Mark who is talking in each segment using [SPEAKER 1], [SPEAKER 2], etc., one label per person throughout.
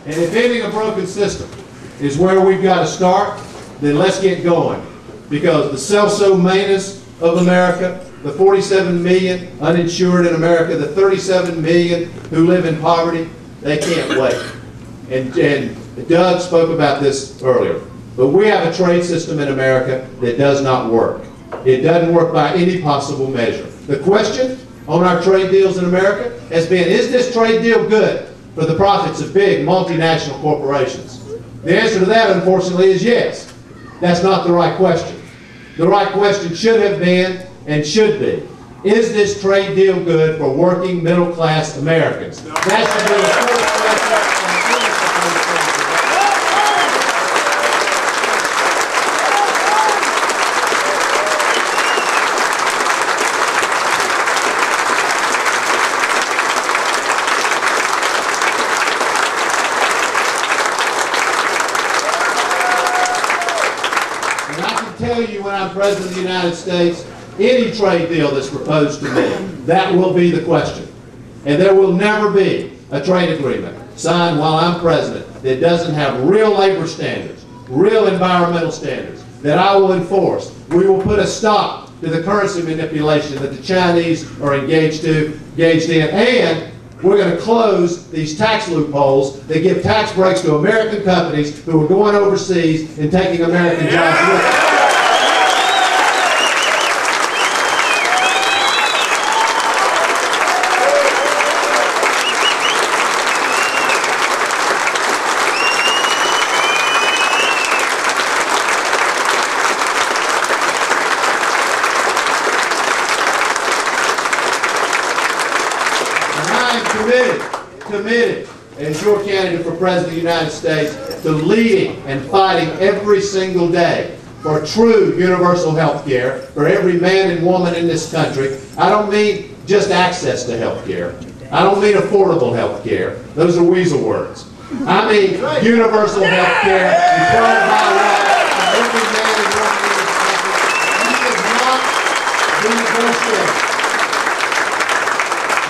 [SPEAKER 1] And if ending a broken system is where we've got to start, then let's get going. Because the self-so maintenance of America, the 47 million uninsured in America, the 37 million who live in poverty, they can't wait. And Doug spoke about this earlier. But we have a trade system in America that does not work. It doesn't work by any possible measure. The question on our trade deals in America has been, is this trade deal good for the profits of big multinational corporations? The answer to that, unfortunately, is yes. That's not the right question. The right question should have been and should be, is this trade deal good for working middle-class Americans? That should be the first question. Tell you when I'm President of the United States, any trade deal that's proposed to me, that will be the question. And there will never be a trade agreement signed while I'm President that doesn't have real labor standards, real environmental standards, that I will enforce. We will put a stop to the currency manipulation that the Chinese are engaged in, and we're going to close these tax loopholes that give tax breaks to American companies who are going overseas and taking American jobs with them. Committed as your candidate for President of the United States to leading and fighting every single day for true universal health care for every man and woman in this country. I don't mean just access to health care. I don't mean affordable health care. Those are weasel words. I mean universal health care controlled by law for every man and woman in this country. You should not be negotiating.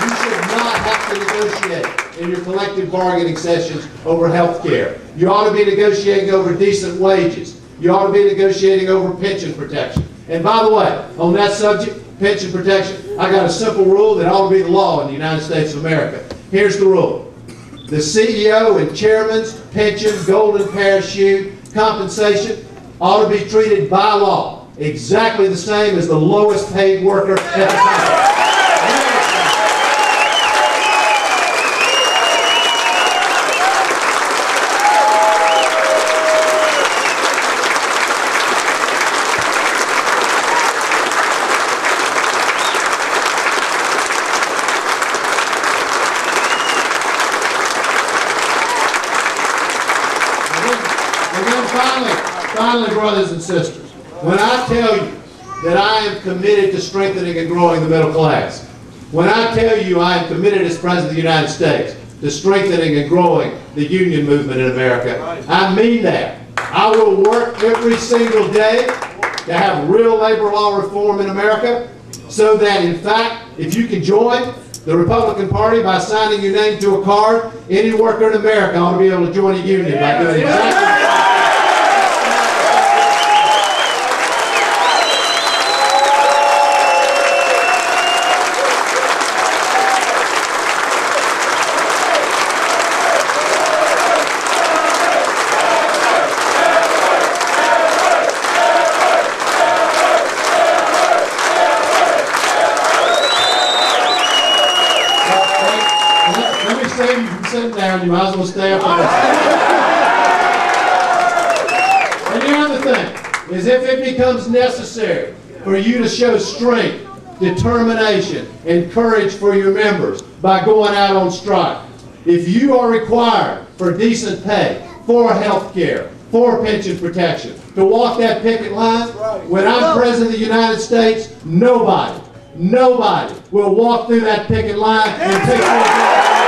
[SPEAKER 1] You should not have to negotiate in your collective bargaining sessions over health care. You ought to be negotiating over decent wages. You ought to be negotiating over pension protection. And by the way, on that subject, pension protection, I got a simple rule that ought to be the law in the United States of America. Here's the rule. The CEO and chairman's pension, golden parachute, compensation ought to be treated by law exactly the same as the lowest paid worker at the company. Finally, brothers and sisters, when I tell you that I am committed to strengthening and growing the middle class, when I tell you I am committed as President of the United States to strengthening and growing the union movement in America, I mean that. I will work every single day to have real labor law reform in America so that, in fact, if you can join the Republican Party by signing your name to a card, any worker in America ought to be able to join a union by doing exactly you from sitting down, you might as well stay up. And the other thing is, if it becomes necessary for you to show strength, determination, and courage for your members by going out on strike, if you are required for decent pay, for health care, for pension protection, to walk that picket line, when I'm President of the United States, nobody will walk through that picket line and take your job.